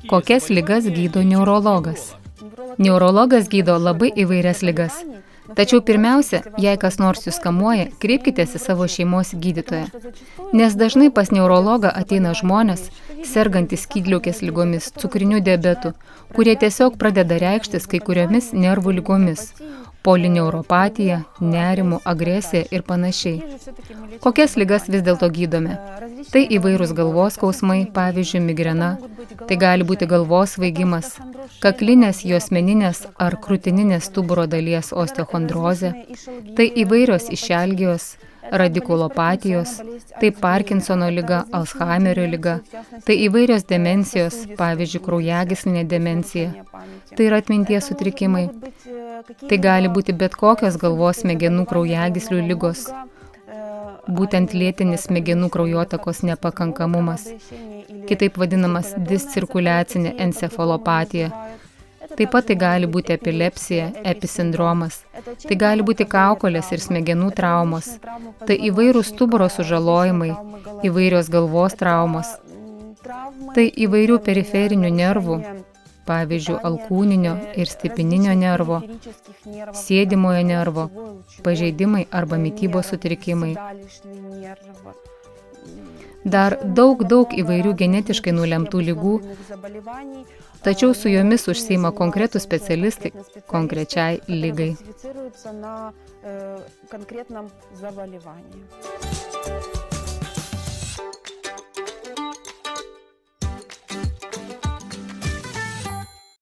Kokias ligas gydo neurologas? Neurologas gydo labai įvairias ligas. Tačiau pirmiausia, jei kas nors jūs kamuoja, kreipkitės į savo šeimos gydytoją. Nes dažnai pas neurologą ateina žmonės, sergantys skydliaukės ligomis, cukriniu diabetu, kurie tiesiog pradeda reikštis kai kuriomis nervų ligomis – polineuropatija, nerimu, agresija ir panašiai. Kokias ligas vis dėlto gydome? Tai įvairūs galvos skausmai, pavyzdžiui, migrena, tai gali būti galvos svaigimas, kaklinės, juosmeninės ar krūtininės stuburo dalies osteochondrozė, tai įvairios išelgijos, radikulopatijos, tai Parkinsono liga, Alzheimerio liga, tai įvairios demencijos, pavyzdžiui, kraujagyslinė demencija, tai yra atminties sutrikimai, tai gali būti bet kokios galvos smegenų kraujagyslių ligos, būtent lėtinis smegenų kraujotakos nepakankamumas, kitaip vadinamas discirkuliacinė encefalopatija. Taip pat tai gali būti epilepsija, episindromas, tai gali būti kaukolės ir smegenų traumos, tai įvairūs stuburo sužalojimai, įvairios galvos traumos, tai įvairių periferinių nervų, pavyzdžiui, alkūninio ir stipininio nervo, sėdimojo nervo, pažeidimai arba mitybos sutrikimai. Dar daug įvairių genetiškai nulemtų ligų, tačiau su jomis užsiima konkretūs specialistai konkrečiai ligai. На конкретном заболевании.